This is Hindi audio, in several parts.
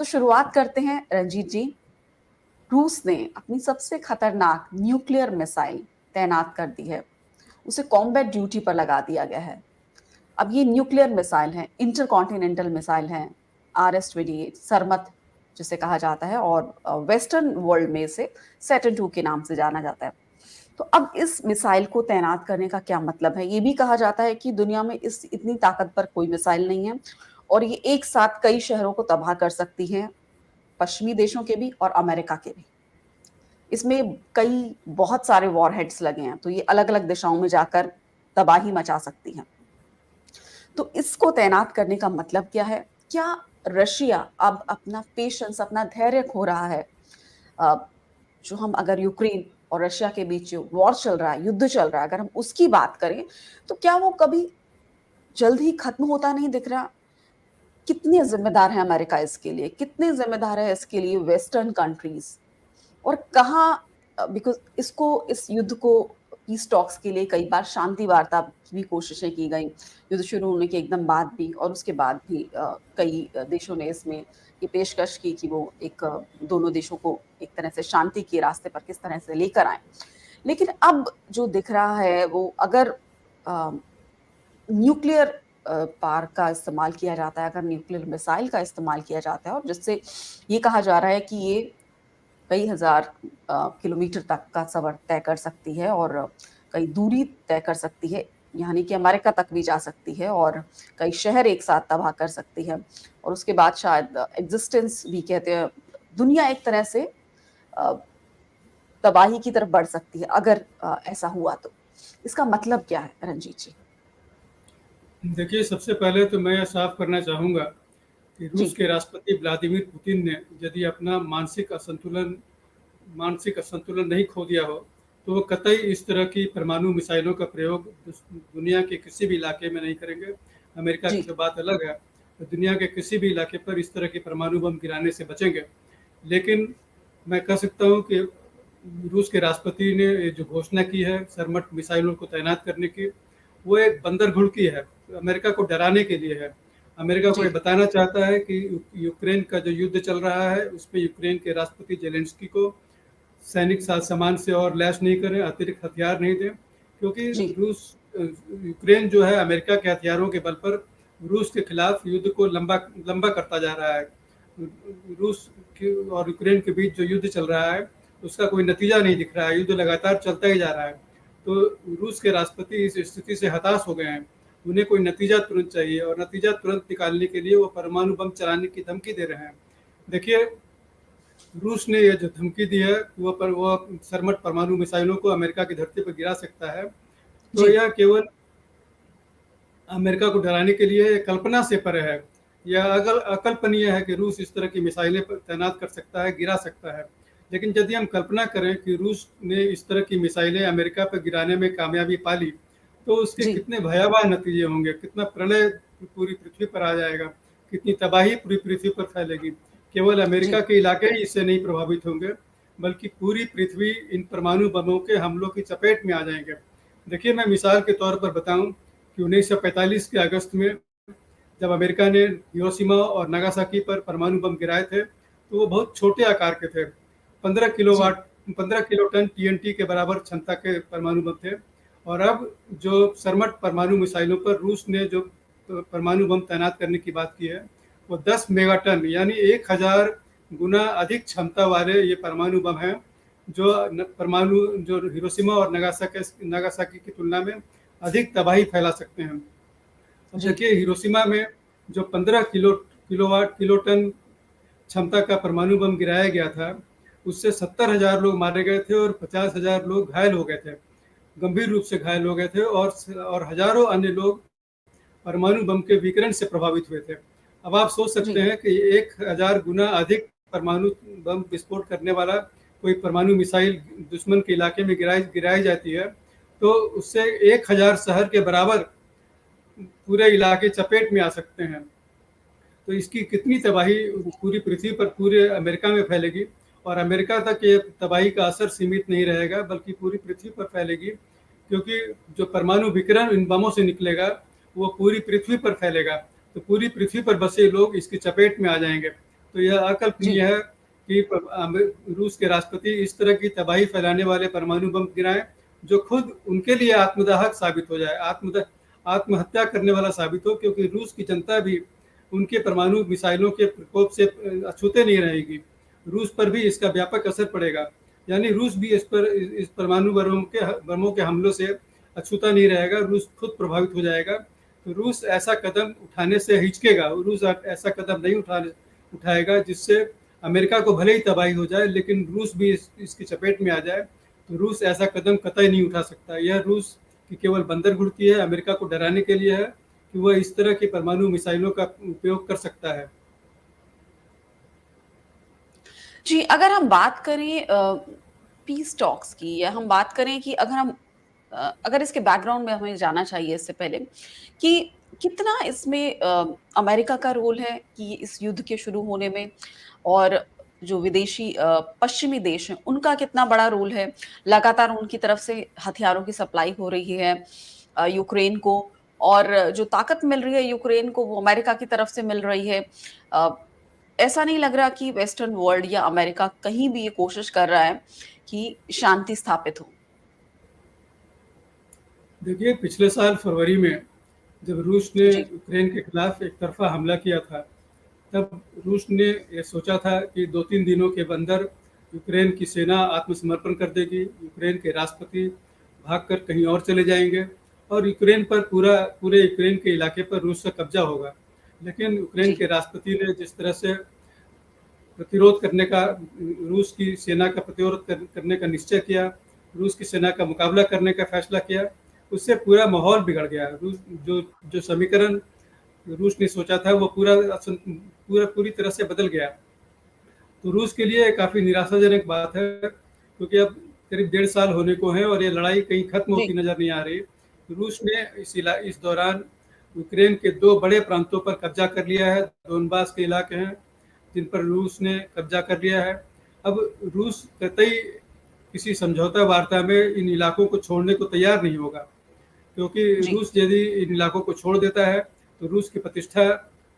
तो शुरुआत करते हैं रंजीत जी। रूस ने अपनी सबसे खतरनाक न्यूक्लियर मिसाइल तैनात कर दी है। उसे कॉम्बैट ड्यूटी पर लगा दिया गया है। अब ये न्यूक्लियर मिसाइल है, इंटरकॉन्टिनेंटल मिसाइल है, RS-28 सरमत जिसे कहा जाता है, और वेस्टर्न वर्ल्ड में इसे सैटर्न 2 के नाम से जाना जाता है। तो अब इस मिसाइल को तैनात करने का क्या मतलब है? ये भी कहा जाता है कि दुनिया में इस इतनी ताकतवर कोई मिसाइल नहीं है और ये एक साथ कई शहरों को तबाह कर सकती है, पश्चिमी देशों के भी और अमेरिका के भी। इसमें कई बहुत सारे वॉरहेड्स लगे हैं, तो ये अलग-अलग दिशाओं में जाकर तबाही मचा सकती हैं। तो इसको तैनात करने का मतलब क्या है? क्या रशिया अब अपना पेशेंस, अपना धैर्य खो रहा है? अ, जो हम अगर यूक्रेन और रशिया के बीच जो वॉर चल रहा है, युद्ध चल रहा है, अगर हम उसकी बात करें, तो क्या वो कभी जल्द ही खत्म होता नहीं दिख रहा? कितने ज़िम्मेदार है अमेरिका इसके लिए? कितने ज़िम्मेदार है इसके लिए वेस्टर्न कंट्रीज़? और कहाँ बिकॉज़ इस युद्ध को पीस टॉक्स के लिए कई बार शांति वार्ता की भी कोशिशें की गईं, युद्ध शुरू होने के एकदम बाद भी और उसके बाद भी कई देशों ने इसमें ये पेशकश की कि वो दोनों देशों को एक तरह से शांति के रास्ते पर किस तरह से लेकर आएँ। लेकिन अब जो दिख रहा है वो अगर अ, न्यूक्लियर पावर का इस्तेमाल किया जाता है, अगर न्यूक्लियर मिसाइल का इस्तेमाल किया जाता है और जिससे ये कहा जा रहा है कि ये कई हज़ार किलोमीटर तक का सफ़र तय कर सकती है और कई दूरी तय कर सकती है, यानी कि अमेरिका तक भी जा सकती है और कई शहर एक साथ तबाह कर सकती है और उसके बाद शायद एक्जिस्टेंस भी कहते हैं, दुनिया एक तरह से अ, तबाही की तरफ बढ़ सकती है अगर ऐसा हुआ तो। इसका मतलब क्या है रंजीत जी? देखिए, सबसे पहले तो मैं यह साफ करना चाहूँगा कि रूस जी, के राष्ट्रपति व्लादिमीर पुतिन ने यदि अपना मानसिक असंतुलन नहीं खो दिया हो, तो वो कतई इस तरह की परमाणु मिसाइलों का प्रयोग दुनिया के किसी भी इलाके में नहीं करेंगे। अमेरिका की जी, तो बात अलग है, तो दुनिया के किसी भी इलाके पर इस तरह के परमाणु बम गिराने से बचेंगे। लेकिन मैं कह सकता हूँ कि रूस के राष्ट्रपति ने ये जो घोषणा की है सरमट मिसाइलों को तैनात करने की, वो एक बंदर घुड़की है, अमेरिका को डराने के लिए है। अमेरिका को ये जी, बताना चाहता है कि यूक्रेन का जो युद्ध चल रहा है, उसमें यूक्रेन के राष्ट्रपति ज़ेलेंस्की को सैनिक साज-सामान से और लैस नहीं करें, अतिरिक्त हथियार नहीं दें, क्योंकि जी, यूक्रेन जो है अमेरिका के हथियारों के बल पर रूस के खिलाफ युद्ध को लंबा लंबा करता जा रहा है। रूस और यूक्रेन के बीच जो युद्ध चल रहा है, उसका कोई नतीजा नहीं दिख रहा है, युद्ध लगातार चलता ही जा रहा है। तो रूस के राष्ट्रपति इस स्थिति से हताश हो गए हैं। उन्हें कोई नतीजा तुरंत चाहिए और नतीजा तुरंत निकालने के लिए वो परमाणु बम चलाने की धमकी दे रहे हैं। देखिए, रूस ने ये जो धमकी दी है वो सरमट परमाणु मिसाइलों को अमेरिका की धरती पर गिरा सकता है, तो जी, यह केवल अमेरिका को डराने के लिए कल्पना से परे है। यह अकल्पनीय है कि रूस इस तरह की मिसाइलें तैनात कर सकता है, गिरा सकता है। लेकिन यदि हम कल्पना करें कि रूस ने इस तरह की मिसाइलें अमेरिका पर गिराने में कामयाबी पा ली, तो उसके जी, कितने भयावह नतीजे होंगे, कितना प्रलय पूरी पृथ्वी पर आ जाएगा, कितनी तबाही पूरी पृथ्वी पर फैलेगी। केवल अमेरिका जी, के इलाके ही इससे नहीं प्रभावित होंगे, बल्कि पूरी पृथ्वी इन परमाणु बमों के हमलों की चपेट में आ जाएंगे। देखिए, मैं मिसाल के तौर पर बताऊं कि 1945 के अगस्त में जब अमेरिका ने हिरोशिमा और नागासाकी पर परमाणु बम गिराए थे, तो वो बहुत छोटे आकार के थे। 15 जी, किलोवाट 15 किलोटन टीएनटी के बराबर क्षमता के परमाणु बम थे। और अब जो सरमट परमाणु मिसाइलों पर रूस ने जो परमाणु बम तैनात करने की बात की है, वो 10 मेगाटन यानी 1000 गुना अधिक क्षमता वाले ये परमाणु बम हैं, जो हिरोशिमा और नागासाकी की तुलना में अधिक तबाही फैला सकते हैं। अब जी, देखिए, हिरोशिमा में जो 15 किलोटन क्षमता का परमाणु बम गिराया गया था, उससे 70,000 लोग मारे गए थे और 50,000 लोग घायल हो गए थे, गंभीर रूप से घायल हो गए थे, और हजारों अन्य लोग परमाणु बम के विकिरण से प्रभावित हुए थे। अब आप सोच सकते जी, हैं कि 1000 गुना अधिक परमाणु बम विस्फोट करने वाला कोई परमाणु मिसाइल दुश्मन के इलाके में गिराई जाती है, तो उससे 1000 शहर के बराबर पूरे इलाके चपेट में आ सकते हैं। तो इसकी कितनी तबाही पूरी पृथ्वी पर, पूरे अमेरिका में फैलेगी, और अमेरिका तक ये तबाही का असर सीमित नहीं रहेगा, बल्कि पूरी पृथ्वी पर फैलेगी, क्योंकि जो परमाणु विकिरण इन बमों से निकलेगा वो पूरी पृथ्वी पर फैलेगा। तो पूरी पृथ्वी पर बसे लोग इसकी चपेट में आ जाएंगे। तो यह जी। अकल्पनीय है कि रूस के राष्ट्रपति इस तरह की तबाही फैलाने वाले परमाणु बम गिराएं जो खुद उनके लिए आत्मदाहक साबित हो जाए, आत्महत्या करने वाला साबित हो, क्योंकि रूस की जनता भी उनके परमाणु मिसाइलों के प्रकोप से अछूते नहीं रहेगी। रूस पर भी इसका व्यापक असर पड़ेगा, यानी रूस भी इस परमाणु बमों के हमलों से अछूता नहीं रहेगा, रूस खुद प्रभावित हो जाएगा। तो रूस ऐसा कदम उठाने से हिचकेगा, रूस ऐसा कदम नहीं उठाएगा जिससे अमेरिका को भले ही तबाही हो जाए, लेकिन रूस भी इसकी चपेट में आ जाए। तो रूस ऐसा कदम कतई नहीं उठा सकता। यह रूस की केवल बंदर घुड़की है, अमेरिका को डराने के लिए है कि वह इस तरह की परमाणु मिसाइलों का उपयोग कर सकता है। जी, अगर हम बात करें पीस टॉक्स की, या हम बात करें कि अगर इसके बैकग्राउंड में हमें जाना चाहिए इससे पहले कि कितना इसमें अमेरिका का रोल है कि इस युद्ध के शुरू होने में, और जो विदेशी पश्चिमी देश हैं उनका कितना बड़ा रोल है। लगातार उनकी तरफ से हथियारों की सप्लाई हो रही है यूक्रेन को, और जो ताकत मिल रही है यूक्रेन को वो अमेरिका की तरफ से मिल रही है। अ, ऐसा नहीं लग रहा कि वेस्टर्न वर्ल्ड या अमेरिका कहीं भी ये कोशिश कर रहा है कि शांति स्थापित हो। देखिए, पिछले साल फरवरी में जब रूस ने जी। यूक्रेन के खिलाफ एक तरफा हमला किया था, तब रूस ने ये सोचा था कि 2-3 दिनों के अंदर यूक्रेन की सेना आत्मसमर्पण कर देगी, यूक्रेन के राष्ट्रपति भागकर कहीं और चले जाएंगे और यूक्रेन पर पूरे यूक्रेन के इलाके पर रूस का कब्जा होगा। लेकिन यूक्रेन जी। के राष्ट्रपति ने जिस तरह से प्रतिरोध करने का रूस की सेना का प्रतिरोध करने का निश्चय किया, रूस की सेना का मुकाबला करने का फैसला किया, उससे पूरा माहौल बिगड़ गया। रूस जो जो समीकरण रूस ने सोचा था वो पूरी तरह से बदल गया। तो रूस के लिए काफ़ी निराशाजनक बात है, क्योंकि अब करीब 1.5 साल होने को हैं और ये लड़ाई कहीं खत्म जी। होती नज़र नहीं आ रही। रूस ने इस दौरान यूक्रेन के 2 बड़े प्रांतों पर कब्जा कर लिया है, डोनबास के इलाके हैं जिन पर रूस ने कब्जा कर लिया है। अब रूस कतई किसी समझौता वार्ता में इन इलाकों को छोड़ने को तैयार नहीं होगा, क्योंकि जी। रूस यदि इन इलाकों को छोड़ देता है तो रूस की प्रतिष्ठा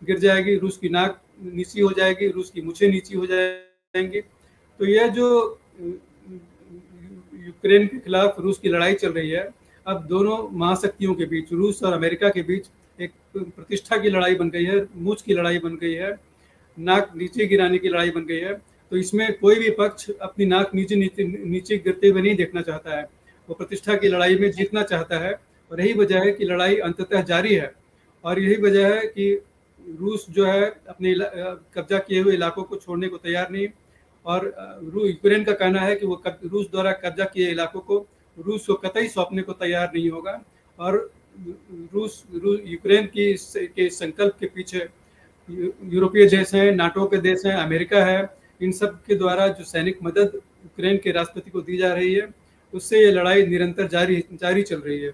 गिर जाएगी, रूस की नाक नीची हो जाएगी, रूस की मूछें नीची हो जाएंगी। तो यह जो यूक्रेन के खिलाफ रूस की लड़ाई चल रही है, अब दोनों महाशक्तियों के बीच, रूस और अमेरिका के बीच एक प्रतिष्ठा की लड़ाई बन गई है, मूछ की लड़ाई बन गई है, नाक नीचे गिराने की लड़ाई बन गई है। तो इसमें कोई भी पक्ष अपनी नाक नीचे नीचे नीचे गिरते हुए नहीं देखना चाहता है, वो प्रतिष्ठा की लड़ाई में जी। जीतना चाहता है। और यही वजह है कि लड़ाई अंततः जारी है, और यही वजह है कि रूस जो है अपने कब्जा किए हुए इलाकों को छोड़ने को तैयार नहीं। और यूक्रेन का कहना है कि वो रूस द्वारा कब्जा किए इलाकों को रूस को कतई सौंपने को तैयार नहीं होगा। और यूक्रेन के संकल्प के पीछे यूरोपीय जी। देश हैं, नाटो के देश हैं, अमेरिका है। इन सब के द्वारा जो सैनिक मदद यूक्रेन के राष्ट्रपति को दी जा रही है, उससे ये लड़ाई निरंतर जारी चल रही है।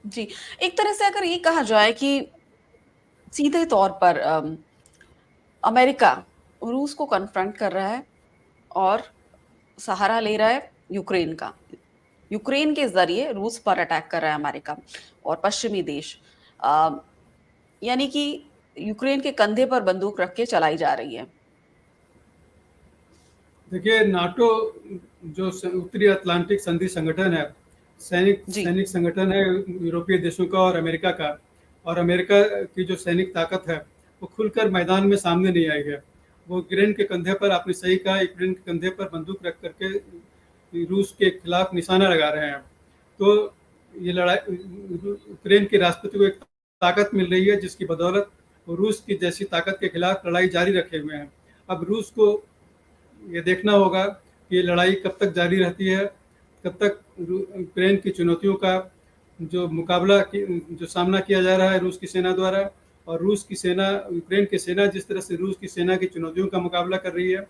जी। एक तरह से अगर ये कहा जाए कि सीधे तौर पर अमेरिका रूस को कन्फ्रंट कर रहा है और सहारा ले रहा है यूक्रेन का। यूक्रेन के ज़रिए रूस पर अटैक कर रहा है अमेरिका और पश्चिमी देश। अ, यानी कि यूक्रेन के कंधे पर बंदूक रख के चलाई जा रही है। देखिए, नाटो जो उत्तरी अटलांटिक संधि संगठन है, सैनिक जी। सैनिक संगठन है यूरोपीय देशों का और अमेरिका का। और अमेरिका की जो सैनिक ताकत है वो खुलकर मैदान में सामने नहीं आई है। वो यूक्रेन के कंधे पर, आपने सही कहा, यूक्रेन के कंधे पर बंदूक रख करके रूस के खिलाफ निशाना लगा रहे हैं। तो ये लड़ाई यूक्रेन के राष्ट्रपति को एक ताकत मिल रही है जिसकी बदौलत वो रूस की जैसी ताकत के खिलाफ लड़ाई जारी रखे हुए हैं। अब रूस को ये देखना होगा कि ये लड़ाई कब तक जारी रहती है, कब तक यूक्रेन की चुनौतियों का जो सामना किया जा रहा है रूस की सेना द्वारा, और रूस की सेना, यूक्रेन की सेना जिस तरह से रूस की सेना की चुनौतियों का मुकाबला कर रही है,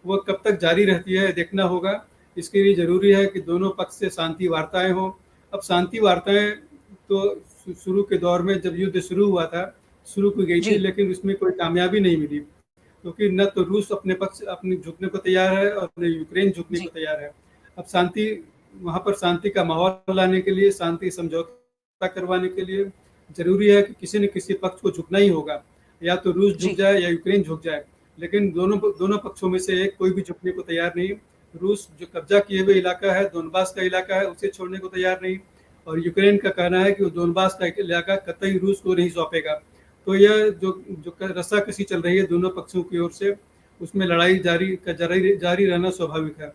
वो कब तक जारी रहती है देखना होगा। इसके लिए ज़रूरी है कि दोनों पक्ष से शांति वार्ताएं हों। अब शांति वार्ताएं तो शुरू के दौर में जब युद्ध शुरू हुआ था, शुरू की गई जी। थी, लेकिन उसमें कोई कामयाबी नहीं मिली, क्योंकि न तो रूस अपने झुकने को तैयार है और न यूक्रेन झुकने को जी। तैयार है। अब वहाँ पर शांति का माहौल लाने के लिए, शांति समझौता करवाने के लिए ज़रूरी है कि किसी न किसी पक्ष को झुकना ही होगा। या तो रूस झुक जी। जाए या यूक्रेन झुक जाए, लेकिन दोनों दोनों पक्षों में से एक कोई भी झुकने को तैयार नहीं। रूस जो कब्जा किए हुए इलाका है, दोनबास का इलाका है, उसे छोड़ने को तैयार नहीं, और यूक्रेन का कहना है कि वो दोनबास का इलाका कतई रूस को नहीं सौंपेगा। तो यह जो रस्साकसी चल रही है दोनों पक्षों की ओर से, उसमें लड़ाई जारी रहना स्वाभाविक है।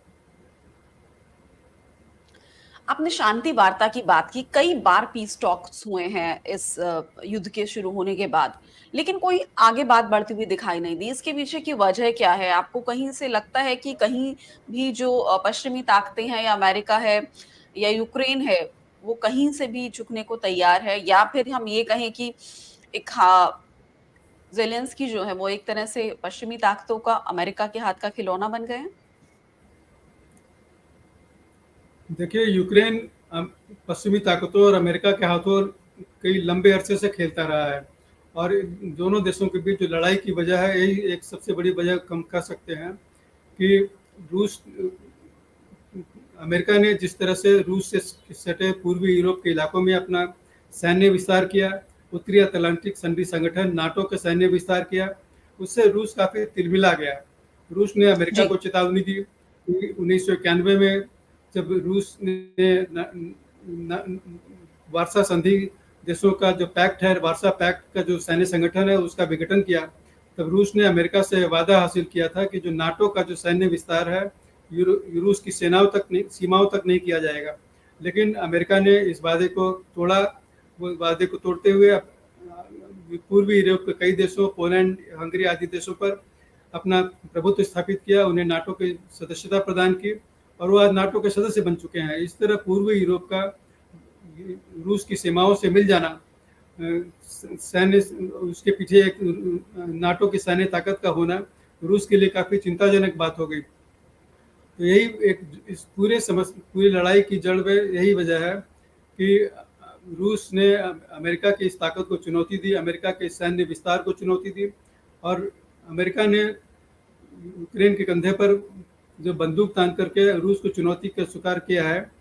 आपने शांति वार्ता की बात की, कई बार पीस टॉक्स हुए हैं इस युद्ध के शुरू होने के बाद, लेकिन कोई आगे बात बढ़ती हुई दिखाई नहीं दी। इसके पीछे की वजह क्या है? आपको कहीं से लगता है कि कहीं भी जो पश्चिमी ताकतें हैं या अमेरिका है या यूक्रेन है, वो कहीं से भी झुकने को तैयार है, या फिर हम ये कहें कि एक ज़ेलेंस्की जो है वो एक तरह से पश्चिमी ताकतों का, अमेरिका के हाथ का खिलौना बन गए हैं? देखिए, यूक्रेन पश्चिमी ताकतों और अमेरिका के हाथों कई लंबे अरसे से खेलता रहा है, और दोनों देशों के बीच जो लड़ाई की वजह है, यही एक सबसे बड़ी वजह कम कह सकते हैं कि रूस अमेरिका ने जिस तरह से रूस से सटे पूर्वी यूरोप के इलाकों में अपना सैन्य विस्तार किया, उत्तरी अटलांटिक संधि संगठन नाटो का सैन्य विस्तार किया, उससे रूस काफी तिलमिला गया। रूस ने अमेरिका जी। को चेतावनी दी कि 1991 में जब रूस ने वार्सा संधि देशों का जो पैक्ट है, वार्सा पैक्ट का जो सैन्य संगठन है, उसका विघटन किया, तब रूस ने अमेरिका से वादा हासिल किया था कि जो नाटो का जो सैन्य विस्तार है, रूस की सीमाओं तक नहीं किया जाएगा। लेकिन अमेरिका ने इस वादे को तोड़ा। वो वादे को तोड़ते हुए पूर्वी यूरोप के कई देशों, पोलैंड, हंगरी आदि देशों पर अपना प्रभुत्व स्थापित किया, उन्हें नाटो की सदस्यता प्रदान की, और वो आज नाटो के सदस्य बन चुके हैं। इस तरह पूर्वी यूरोप का रूस की सीमाओं से मिल जाना, सैन्य उसके पीछे एक नाटो की सैन्य ताकत का होना रूस के लिए काफी चिंताजनक बात हो गई। तो यही एक इस पूरी लड़ाई की जड़ में यही वजह है कि रूस ने अमेरिका की इस ताकत को चुनौती दी, अमेरिका के सैन्य विस्तार को चुनौती दी, और अमेरिका ने यूक्रेन के कंधे पर जो बंदूक तान करके रूस को चुनौती का स्वीकार किया है,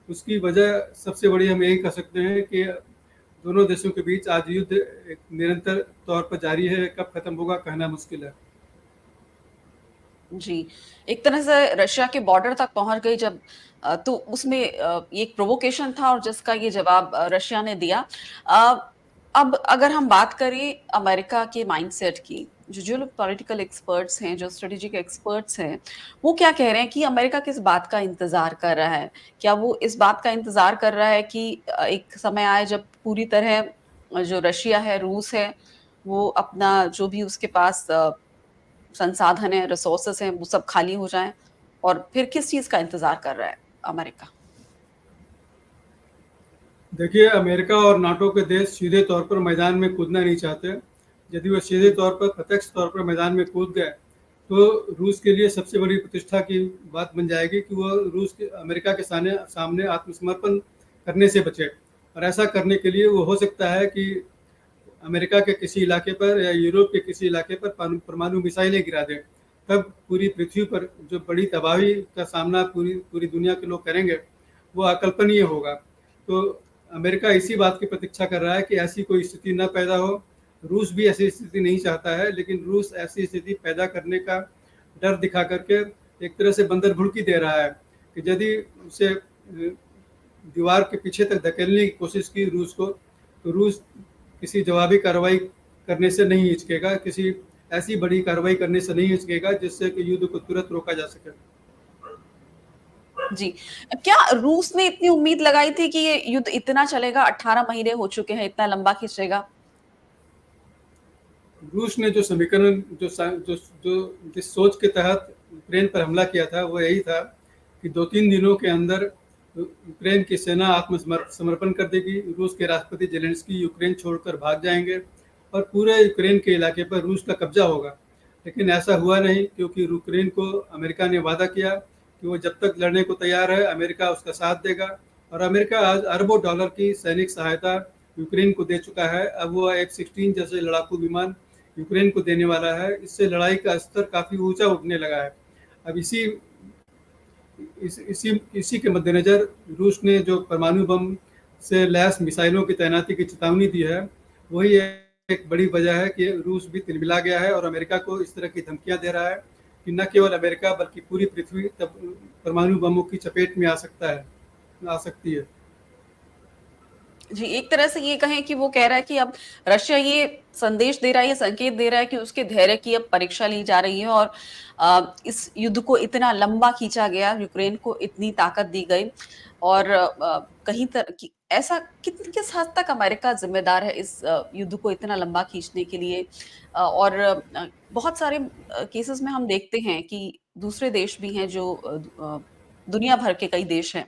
उसकी वजह सबसे बड़ी हम यही कह सकते हैं कि दोनों देशों के बीच आज युद्ध एक निरंतर तौर पर जारी है। कब खत्म होगा कहना मुश्किल है। जी, एक तरह से रशिया के बॉर्डर तक पहुँच गई जब तो उसमें ये एक प्रोवोकेशन था और जिसका ये जवाब रशिया ने दिया। अ, अब अगर हम बात करें अमेरिका के माइंडसेट की, जो लोग पॉलिटिकल एक्सपर्ट्स हैं, जो स्ट्रेटेजिक एक्सपर्ट्स हैं, वो क्या कह रहे हैं कि अमेरिका किस बात का इंतज़ार कर रहा है? क्या वो इस बात का इंतज़ार कर रहा है कि एक समय आए जब पूरी तरह जो रशिया है, रूस है, वो अपना जो भी उसके पास संसाधन है, रिसोर्सेज़ हैं, वो सब खाली हो जाएँ, और फिर किस चीज़ का इंतज़ार कर रहा है अमेरिका? देखिए, अमेरिका और नाटो के देश सीधे तौर पर मैदान में कूदना नहीं चाहते। यदि वो सीधे तौर पर, प्रत्यक्ष तौर पर मैदान में कूद गए, तो रूस के लिए सबसे बड़ी प्रतिष्ठा की बात बन जाएगी कि वो अमेरिका के सामने आत्मसमर्पण करने से बचे। और ऐसा करने के लिए वो हो सकता है कि अमेरिका के किसी इलाके पर या यूरोप के किसी इलाके पर परमाणु मिसाइलें गिरा दें। तब पूरी पृथ्वी पर जो बड़ी तबाही का सामना पूरी पूरी दुनिया के लोग करेंगे, वो अकल्पनीय होगा। तो अमेरिका इसी बात की प्रतीक्षा कर रहा है कि ऐसी कोई स्थिति न पैदा हो। रूस भी ऐसी स्थिति नहीं चाहता है, लेकिन रूस ऐसी स्थिति पैदा करने का डर दिखा करके एक तरह से बंदर भुड़की दे रहा है कि यदि उसे दीवार के पीछे तक धकेलने की कोशिश की रूस को, तो रूस किसी जवाबी कार्रवाई करने से नहीं हिचकेगा, किसी ऐसी बड़ी कार्रवाई करने से नहीं हिचकेगा जिससे कि युद्ध को तुरंत रोका जा सके। जी। क्या रूस ने इतनी उम्मीद लगाई थी कि ये युद्ध इतना चलेगा, 18 महीने हो चुके हैं, इतना लंबा खींचेगा? रूस ने जो समीकरण जो जो जो जिस सोच के तहत यूक्रेन पर हमला किया था, वो यही था कि 2-3 दिनों के अंदर यूक्रेन की सेना समर्पण कर देगी, रूस के राष्ट्रपति ज़ेलेंस्की यूक्रेन छोड़कर भाग जाएंगे और पूरे यूक्रेन के इलाके पर रूस का कब्जा होगा। लेकिन ऐसा हुआ नहीं, क्योंकि यूक्रेन को अमेरिका ने वादा किया कि वो जब तक लड़ने को तैयार है, अमेरिका उसका साथ देगा, और अमेरिका आज अरबों डॉलर की सैनिक सहायता यूक्रेन को दे चुका है। अब वो F-16 जैसे लड़ाकू विमान यूक्रेन को देने वाला है। इससे लड़ाई का स्तर काफ़ी ऊंचा उठने लगा है। अब इसी के मद्देनज़र रूस ने जो परमाणु बम से लैस मिसाइलों की तैनाती की चेतावनी दी है, वही है एक बड़ी वजह है कि रूस भी तिलमिला गया है और अमेरिका को इस तरह की धमकियां दे रहा है कि न केवल अमेरिका बल्कि पूरी पृथ्वी तब परमाणु बमों की चपेट में आ सकती है। जी, एक तरह से ये कहें कि वो कह रहा है कि अब रशिया ये संदेश दे रहा है, ये संकेत दे रहा है कि उसके धैर्य की अब परीक्षा ली जा रही है और इस युद्ध को इतना लंबा खींचा गया, यूक्रेन को इतनी ताकत दी गई और कहीं तर कि ऐसा किस हद तक अमेरिका ज़िम्मेदार है इस युद्ध को इतना लंबा खींचने के लिए? और बहुत सारे केसेज़ में हम देखते हैं कि दूसरे देश भी हैं जो दुनिया भर के कई देश हैं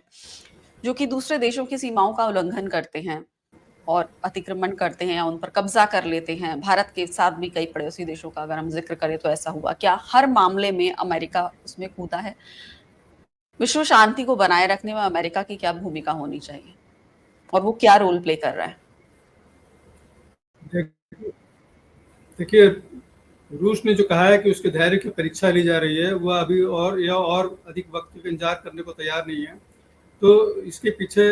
जो कि दूसरे देशों की सीमाओं का उल्लंघन करते हैं और अतिक्रमण करते हैं या उन पर कब्जा कर लेते हैं। भारत के साथ भी कई पड़ोसी देशों का अगर हम ज़िक्र करें तो ऐसा हुआ। क्या हर मामले में अमेरिका उसमें कूदा है? विश्व शांति को बनाए रखने में अमेरिका की क्या भूमिका होनी चाहिए? और वो क्या रोल प्ले कर रहा है? देखिए, रूस ने जो कहा है कि उसके धैर्य की परीक्षा ली जा रही है, वह अभी और अधिक वक्त का इंतजार करने को तैयार नहीं है। तो इसके पीछे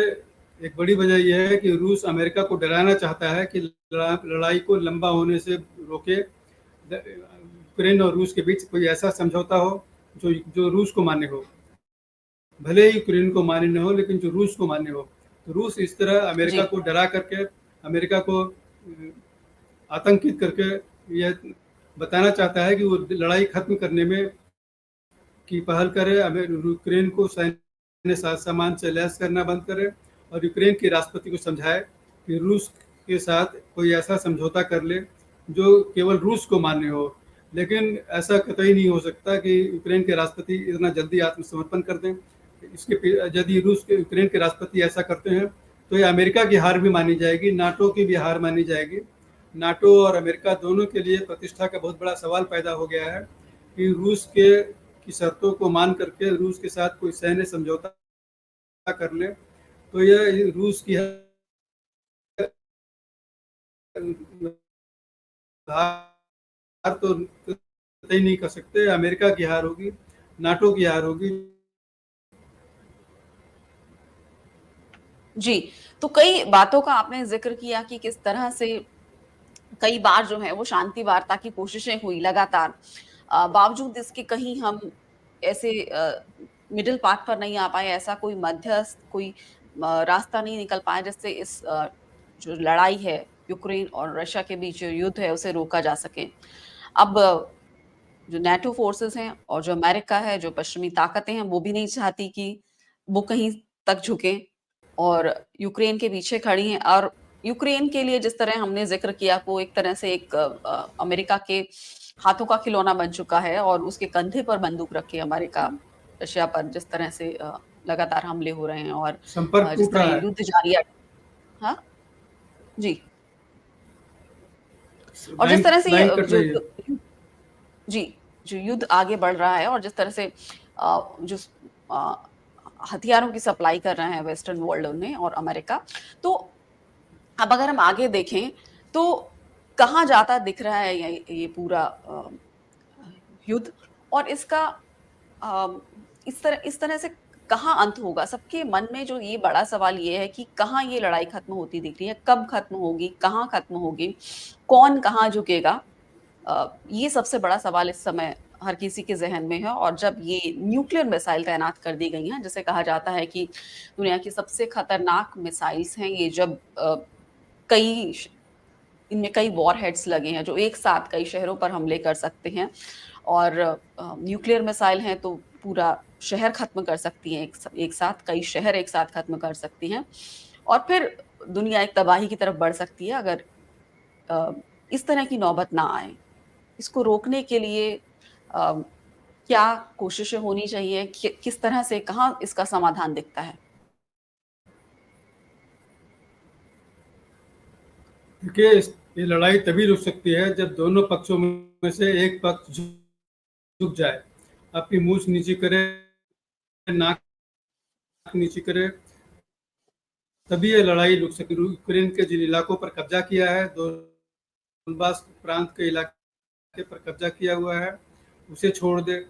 एक बड़ी वजह यह है कि रूस अमेरिका को डराना चाहता है कि लड़ाई को लंबा होने से रोके। यूक्रेन और रूस के बीच कोई ऐसा समझौता हो जो जो रूस को मान्य हो, भले ही यूक्रेन को मान्य न हो, लेकिन जो रूस को मान्य हो। तो रूस इस तरह अमेरिका को डरा करके, अमेरिका को आतंकित करके यह बताना चाहता है कि वो लड़ाई खत्म करने में की पहल करे, यूक्रेन को सैन्य सामान से लैस करना बंद करे और यूक्रेन के राष्ट्रपति को समझाए कि रूस के साथ कोई ऐसा समझौता कर ले जो केवल रूस को मान्य हो। लेकिन ऐसा कतई नहीं हो सकता कि यूक्रेन के राष्ट्रपति इतना जल्दी आत्मसमर्पण कर दें। यदि यूक्रेन के राष्ट्रपति ऐसा करते हैं तो ये अमेरिका की हार भी मानी जाएगी, नाटो की भी हार मानी जाएगी। नाटो और अमेरिका दोनों के लिए प्रतिष्ठा का बहुत बड़ा सवाल पैदा हो गया है कि रूस की शर्तों को मान करके रूस के साथ कोई सैन्य समझौता कर ले तो यह रूस की हार तो कतई नहीं कर सकते, अमेरिका की हार होगी, नाटो की हार होगी। जी, तो कई बातों का आपने ज़िक्र किया कि किस तरह से कई बार जो है वो शांति वार्ता की कोशिशें हुई लगातार। बावजूद इसके कहीं हम ऐसे मिडल पाथ पर नहीं आ पाए, ऐसा कोई मध्यस्थ कोई रास्ता नहीं निकल पाया जिससे इस जो लड़ाई है यूक्रेन और रशिया के बीच जो युद्ध है उसे रोका जा सके। अब जो नेटो फोर्सेस हैं और जो अमेरिका है, जो पश्चिमी ताकतें हैं, वो भी नहीं चाहती कि वो कहीं तक झुकें और यूक्रेन के पीछे खड़ी हैं और यूक्रेन के लिए जिस तरह हमने ज़िक्र किया वो एक तरह से एक अमेरिका के हाथों का खिलौना बन चुका है और उसके कंधे पर बंदूक रखे अमेरिका रशिया पर जिस तरह से लगातार हमले हो रहे हैं और संपर्क जिस टूट तरह रहा ये है। युद्ध जारी है। हाँ? जी। और जिस लाइन तरह से ये लाइन कट जो रही है। जी, जो युद्ध आगे बढ़ रहा है और जिस तरह से जो अ, हथियारों की सप्लाई कर रहे हैं वेस्टर्न वर्ल्ड ने और अमेरिका, तो अब अगर हम आगे देखें, तो कहाँ जाता दिख रहा है ये पूरा युद्ध और इसका अ, इस तरह से कहाँ अंत होगा? सबके मन में जो ये बड़ा सवाल ये है कि कहाँ ये लड़ाई खत्म होती दिख रही है? कब खत्म होगी? कहाँ खत्म होगी? कौन कहाँ झुकेगा? ये सबसे बड़ा सवाल इस समय हर किसी के ज़हन में है और जब ये न्यूक्लियर मिसाइल तैनात कर दी गई हैं, जिसे कहा जाता है कि दुनिया की सबसे खतरनाक मिसाइल्स हैं, ये जब कई श इनमें कई वॉरहेड्स लगे हैं, जो एक साथ कई शहरों पर हमले कर सकते हैं और न्यूक्लियर मिसाइल हैं, तो पूरा शहर खत्म कर सकती हैं एक साथ, कई शहर एक साथ खत्म कर सकती हैं और फिर दुनिया एक तबाही की तरफ बढ़ सकती है अगर अ, इस तरह की नौबत ना आए। इसको रोकने के लिए अ, क्या कोशिशें होनी चाहिए? किस तरह से कहाँ इसका समाधान दिखता है? देखिए, ये लड़ाई तभी रुक सकती है जब दोनों पक्षों में से एक पक्ष झुक जाए, अपनी मूंछ नीची करे, नाक नीची करे, तभी ये लड़ाई रुक सके। यूक्रेन के जिन इलाकों पर कब्जा किया है, दोनबास प्रांत के इलाके पर कब्जा किया हुआ है, उसे छोड़ दे।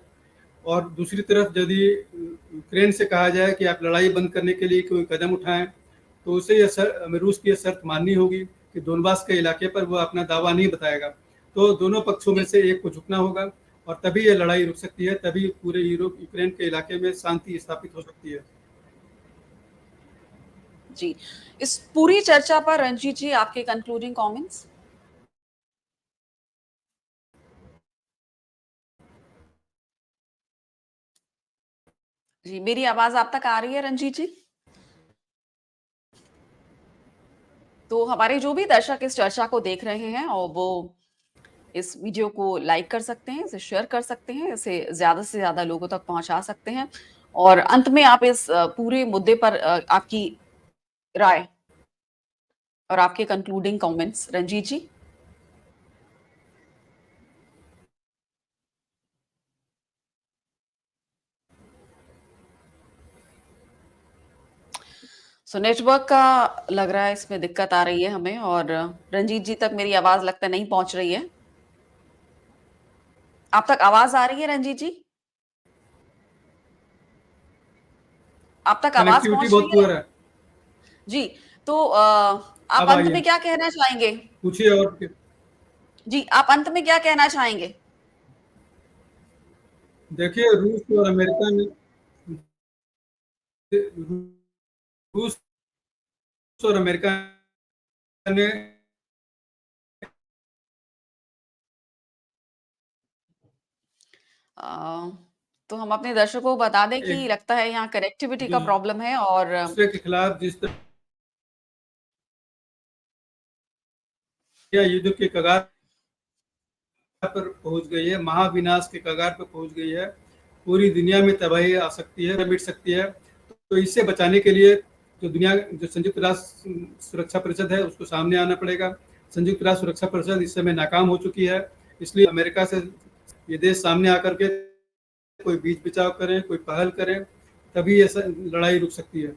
और दूसरी तरफ यदि यूक्रेन से कहा जाए कि आप लड़ाई बंद करने के लिए कोई कदम उठाएं, तो उसे रूस की यह शर्त माननी होगी कि दोनबास के इलाके पर वो अपना दावा नहीं बताएगा। तो दोनों पक्षों में से एक को झुकना होगा और तभी ये लड़ाई रुक सकती है, तभी पूरे यूक्रेन के इलाके में शांति स्थापित हो सकती है। जी, इस पूरी चर्चा पर रंजीत जी आपके कंक्लूडिंग कमेंट्स? जी, मेरी आवाज आप तक आ रही है रंजीत जी? तो हमारे जो भी दर्शक इस चर्चा को देख रहे हैं और वो इस वीडियो को लाइक कर सकते हैं, इसे शेयर कर सकते हैं, इसे ज़्यादा से ज़्यादा लोगों तक पहुँचा सकते हैं और अंत में आप इस पूरे मुद्दे पर आपकी राय और आपके कंक्लूडिंग कमेंट्स रंजीत जी? सो नेटवर्क का लग रहा है इसमें दिक्कत आ रही है हमें और रंजीत जी तक मेरी आवाज़ लगता है नहीं पहुँच रही है। आप तक आवाज़ आ रही है रंजीत जी? आप तक आवाज़ कनेक्टिविटी पहुँच बहुत रही है? पुअर है। जी, तो आप अब अंत आई में है, क्या कहना चाहेंगे? पूछिए और जी, आप अंत में क्या कहना चाहेंगे? देखिए रूस और अमेरिका ने रूस और अमेरिका ने अ, तो हम अपने दर्शकों को बता दें कि एक लगता है यहाँ कनेक्टिविटी का प्रॉब्लम है और दूसरे के खिलाफ जिस तरह युद्ध के कगार पर पहुंच गई है, महाविनाश के कगार पर पहुंच गई है, पूरी दुनिया में तबाही आ सकती है, मिट सकती है। तो इससे बचाने के लिए जो संयुक्त राष्ट्र सुरक्षा परिषद है उसको सामने आना पड़ेगा। संयुक्त राष्ट्र सुरक्षा परिषद इस समय नाकाम हो चुकी है, इसलिए अमेरिका से ये देश सामने आकर के कोई बीच बचाव करें, कोई पहल करें, तभी ये लड़ाई रुक सकती है।